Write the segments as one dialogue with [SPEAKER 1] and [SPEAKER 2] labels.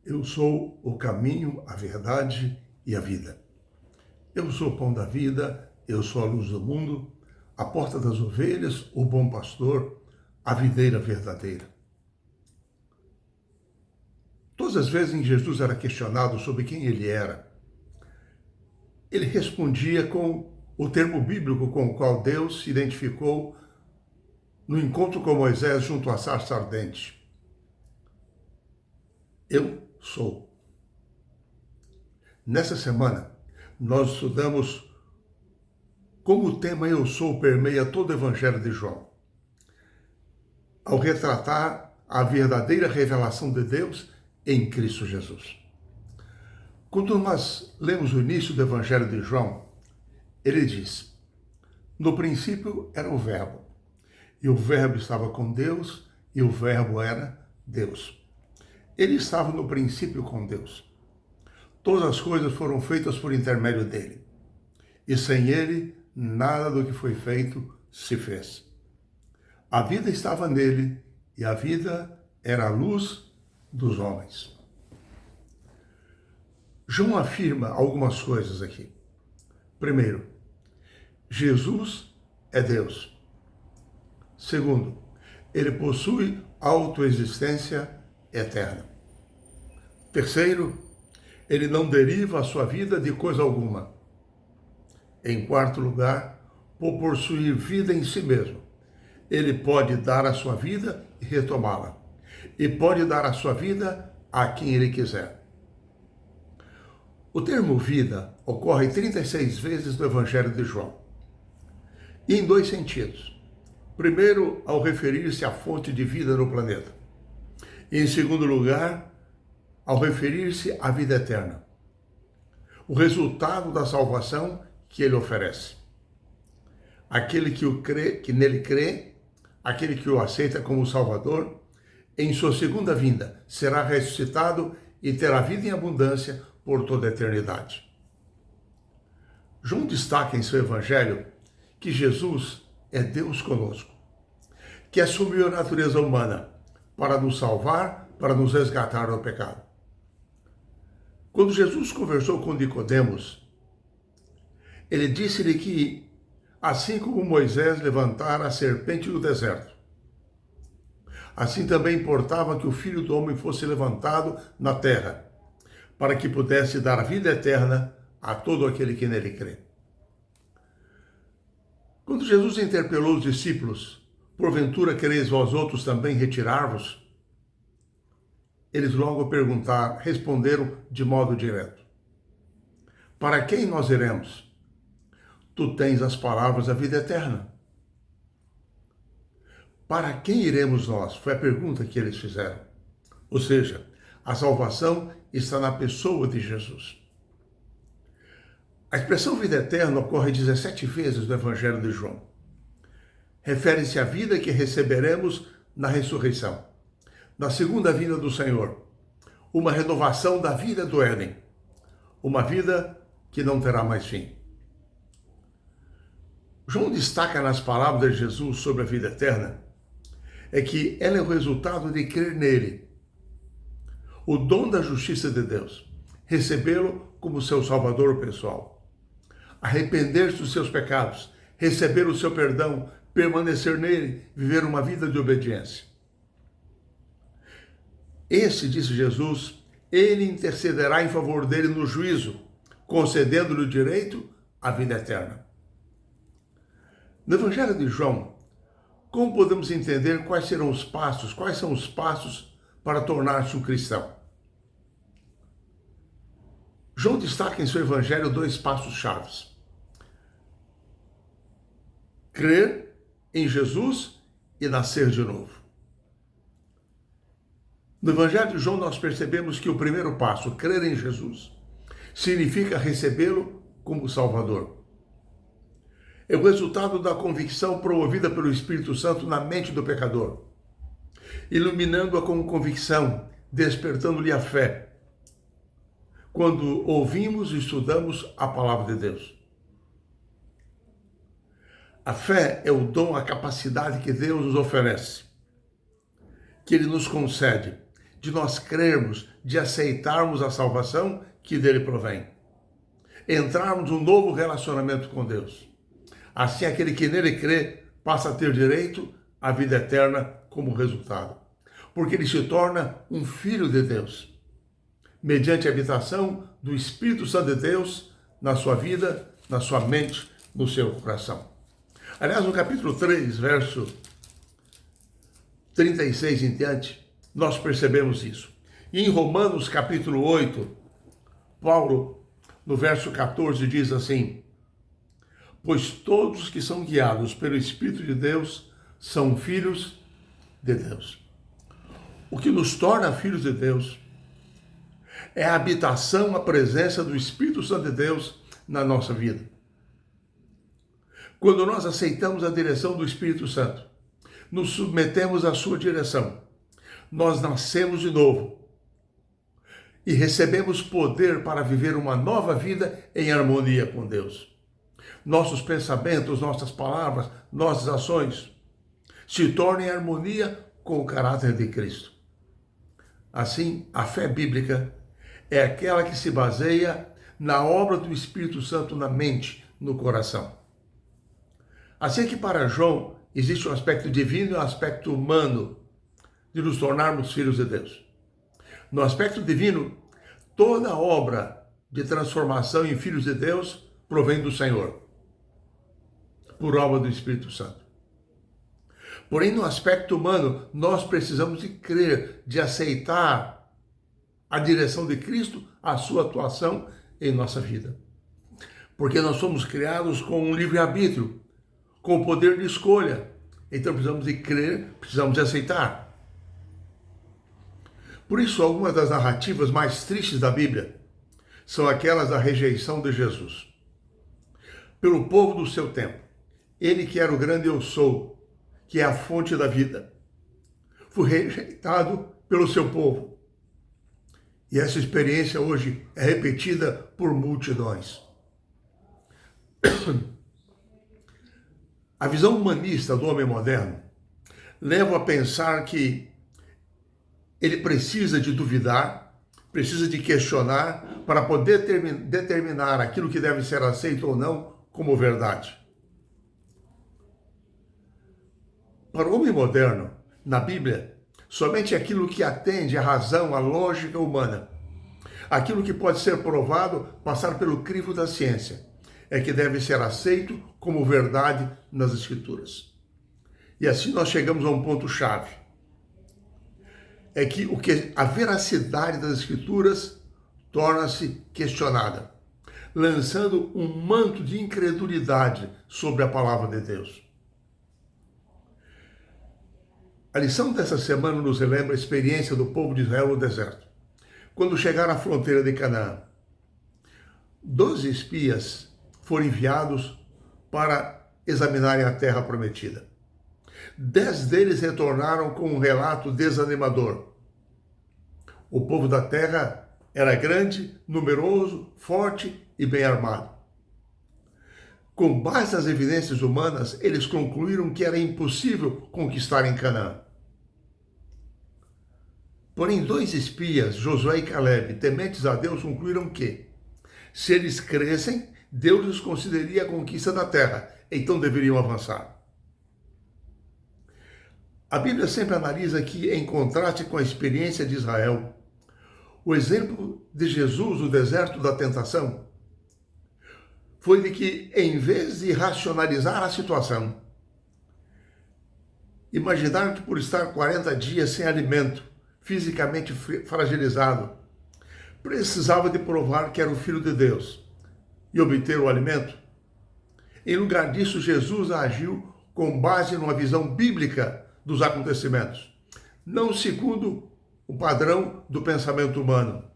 [SPEAKER 1] Eu sou o caminho, a verdade e a vida. Eu sou o pão da vida, eu sou a luz do mundo, a porta das ovelhas, o bom pastor, a videira verdadeira. Todas as vezes em Jesus era questionado sobre quem ele era, ele respondia com o termo bíblico com o qual Deus se identificou no encontro com Moisés junto à sarça ardente. Eu sou. Nessa semana, nós estudamos como o tema Eu Sou permeia todo o Evangelho de João, ao retratar a verdadeira revelação de Deus em Cristo Jesus. Quando nós lemos o início do Evangelho de João, ele diz: no princípio era o Verbo, e o Verbo estava com Deus, e o Verbo era Deus. Ele estava no princípio com Deus. Todas as coisas foram feitas por intermédio dele, e sem ele, nada do que foi feito se fez. A vida estava nele, e a vida era a luz dos homens. João afirma algumas coisas aqui. Primeiro, Jesus é Deus. Segundo, ele possui autoexistência eterna. Terceiro, ele não deriva a sua vida de coisa alguma. Em quarto lugar, por possuir vida em si mesmo, ele pode dar a sua vida e retomá-la. E pode dar a sua vida a quem ele quiser. O termo vida ocorre 36 vezes no Evangelho de João. E em dois sentidos. Primeiro, ao referir-se à fonte de vida no planeta. E em segundo lugar, ao referir-se à vida eterna. O resultado da salvação que ele oferece. Aquele que nele crê, aquele que o aceita como Salvador, em sua segunda vinda será ressuscitado e terá vida em abundância por toda a eternidade. João destaca em seu evangelho que Jesus é Deus conosco, que assumiu a natureza humana para nos salvar, para nos resgatar do pecado. Quando Jesus conversou com Nicodemos, ele disse-lhe que, assim como Moisés levantara a serpente no deserto, assim também importava que o Filho do Homem fosse levantado na terra, para que pudesse dar vida eterna a todo aquele que nele crê. Quando Jesus interpelou os discípulos, porventura quereis vós outros também retirar-vos? Eles logo responderam de modo direto: para quem nós iremos? Tu tens as palavras da vida eterna. Para quem iremos nós? Foi a pergunta que eles fizeram. Ou seja, a salvação está na pessoa de Jesus. A expressão vida eterna ocorre 17 vezes no Evangelho de João. Refere-se à vida que receberemos na ressurreição, na segunda vinda do Senhor, uma renovação da vida do Éden, uma vida que não terá mais fim. João destaca nas palavras de Jesus sobre a vida eterna é que ela é o resultado de crer nele, o dom da justiça de Deus, recebê-lo como seu Salvador pessoal, arrepender-se dos seus pecados, receber o seu perdão, permanecer nele, viver uma vida de obediência. Esse, disse Jesus, ele intercederá em favor dele no juízo, concedendo-lhe o direito à vida eterna. No Evangelho de João, como podemos entender quais são os passos para tornar-se um cristão? João destaca em seu Evangelho 2 passos-chave: crer em Jesus e nascer de novo. No Evangelho de João nós percebemos que o primeiro passo, crer em Jesus, significa recebê-lo como Salvador. É o resultado da convicção promovida pelo Espírito Santo na mente do pecador, iluminando-a com convicção, despertando-lhe a fé, quando ouvimos e estudamos a palavra de Deus. A fé é o dom, a capacidade que Deus nos oferece, que Ele nos concede, de nós crermos, de aceitarmos a salvação que dele provém. Entrarmos num novo relacionamento com Deus. Assim, aquele que nele crê passa a ter direito à vida eterna como resultado. Porque ele se torna um filho de Deus, mediante a habitação do Espírito Santo de Deus na sua vida, na sua mente, no seu coração. Aliás, no capítulo 3, verso 36 em diante, nós percebemos isso. E em Romanos, capítulo 8, Paulo, no verso 14, diz assim: pois todos que são guiados pelo Espírito de Deus são filhos de Deus. O que nos torna filhos de Deus é a habitação, a presença do Espírito Santo de Deus na nossa vida. Quando nós aceitamos a direção do Espírito Santo, nos submetemos à sua direção, nós nascemos de novo e recebemos poder para viver uma nova vida em harmonia com Deus. Nossos pensamentos, nossas palavras, nossas ações se tornam em harmonia com o caráter de Cristo. Assim, a fé bíblica é aquela que se baseia na obra do Espírito Santo na mente, no coração. Assim que para João existe um aspecto divino e um aspecto humano de nos tornarmos filhos de Deus. No aspecto divino, toda obra de transformação em filhos de Deus provém do Senhor, por obra do Espírito Santo. Porém, no aspecto humano, nós precisamos de crer, de aceitar a direção de Cristo, a sua atuação em nossa vida. Porque nós somos criados com um livre-arbítrio, com o poder de escolha. Então precisamos de crer, precisamos de aceitar. Por isso, algumas das narrativas mais tristes da Bíblia são aquelas da rejeição de Jesus pelo povo do seu tempo. Ele que era o grande eu sou, que é a fonte da vida, foi rejeitado pelo seu povo. E essa experiência hoje é repetida por multidões. A visão humanista do homem moderno leva a pensar que ele precisa de duvidar, precisa de questionar para poder determinar aquilo que deve ser aceito ou não como verdade. Para o homem moderno, na Bíblia, somente aquilo que atende à razão, à lógica humana, aquilo que pode ser provado, passar pelo crivo da ciência, é que deve ser aceito como verdade nas Escrituras. E assim nós chegamos a um ponto-chave. É que a veracidade das Escrituras torna-se questionada, lançando um manto de incredulidade sobre a palavra de Deus. A lição dessa semana nos relembra a experiência do povo de Israel no deserto. Quando chegaram à fronteira de Canaã, 12 espias foram enviados para examinarem a terra prometida. 10 deles retornaram com um relato desanimador. O povo da terra era grande, numeroso, forte e bem armado. Com base nas evidências humanas, eles concluíram que era impossível conquistar em Canaã. Porém, 2 espias, Josué e Caleb, tementes a Deus, concluíram que, se eles crescem, Deus lhes concederia a conquista da terra, então deveriam avançar. A Bíblia sempre analisa que, em contraste com a experiência de Israel, o exemplo de Jesus no deserto da tentação foi de que, em vez de racionalizar a situação, imaginar que por estar 40 dias sem alimento, fisicamente fragilizado, precisava de provar que era o Filho de Deus e obter o alimento. Em lugar disso, Jesus agiu com base numa visão bíblica dos acontecimentos, não segundo o padrão do pensamento humano.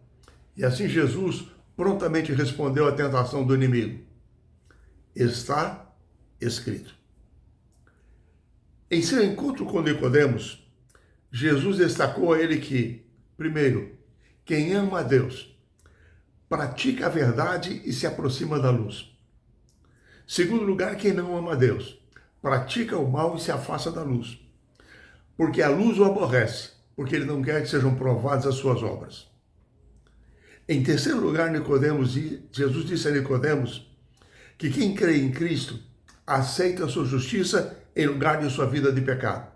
[SPEAKER 1] E assim Jesus prontamente respondeu à tentação do inimigo. Está escrito. Em seu encontro com Nicodemos, Jesus destacou a ele que, primeiro, quem ama a Deus pratica a verdade e se aproxima da luz. Segundo lugar, quem não ama a Deus pratica o mal e se afasta da luz, porque a luz o aborrece porque ele não quer que sejam provadas as suas obras. Em terceiro lugar, Jesus disse a Nicodemos que quem crê em Cristo aceita a sua justiça em lugar de sua vida de pecado.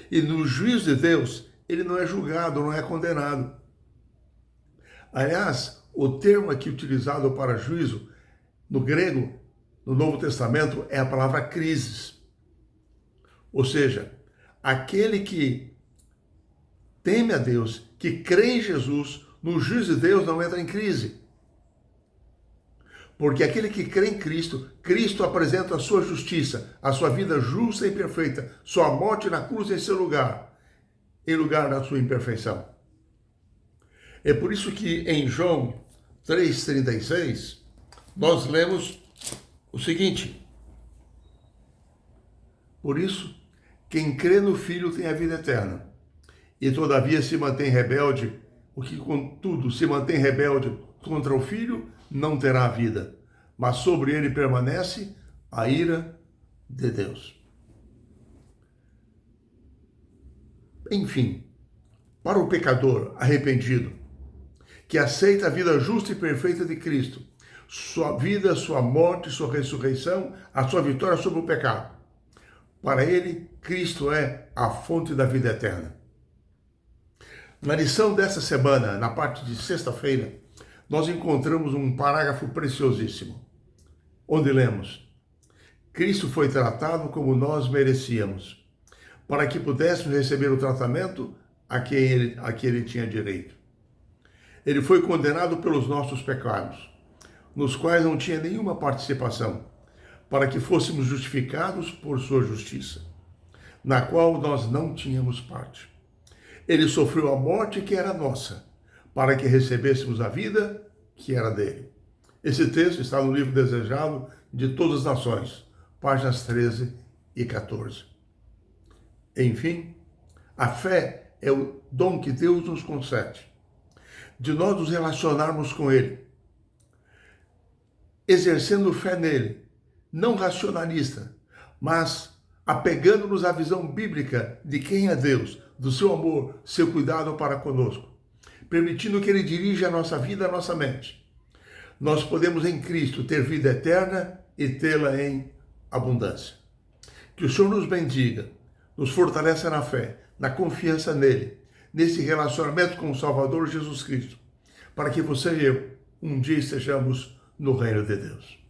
[SPEAKER 1] E no juízo de Deus, ele não é julgado, não é condenado. Aliás, o termo aqui utilizado para juízo, no grego, no Novo Testamento, é a palavra crisis. Ou seja, aquele que teme a Deus, que crê em Jesus, no juízo de Deus não entra em crise. Porque aquele que crê em Cristo, Cristo apresenta a sua justiça, a sua vida justa e perfeita, sua morte na cruz em seu lugar, em lugar da sua imperfeição. É por isso que em João 3,36, nós lemos o seguinte: por isso, quem crê no Filho tem a vida eterna, e todavia se mantém rebelde, o que contudo se mantém rebelde contra o Filho não terá vida, mas sobre ele permanece a ira de Deus. Enfim, para o pecador arrependido, que aceita a vida justa e perfeita de Cristo, sua vida, sua morte, sua ressurreição, a sua vitória sobre o pecado, para ele, Cristo é a fonte da vida eterna. Na lição desta semana, na parte de sexta-feira, nós encontramos um parágrafo preciosíssimo, onde lemos: Cristo foi tratado como nós merecíamos, para que pudéssemos receber o tratamento a que ele tinha direito. Ele foi condenado pelos nossos pecados, nos quais não tinha nenhuma participação, para que fôssemos justificados por sua justiça, na qual nós não tínhamos parte. Ele sofreu a morte que era nossa, para que recebêssemos a vida que era dele. Esse texto está no livro Desejado de Todas as Nações, páginas 13 e 14. Enfim, a fé é o dom que Deus nos concede, de nós nos relacionarmos com Ele, exercendo fé nele, não racionalista, mas apegando-nos à visão bíblica de quem é Deus, do seu amor, seu cuidado para conosco, permitindo que Ele dirija a nossa vida, a nossa mente. Nós podemos em Cristo ter vida eterna e tê-la em abundância. Que o Senhor nos bendiga, nos fortaleça na fé, na confiança nele, nesse relacionamento com o Salvador Jesus Cristo, para que você e eu um dia estejamos no reino de Deus.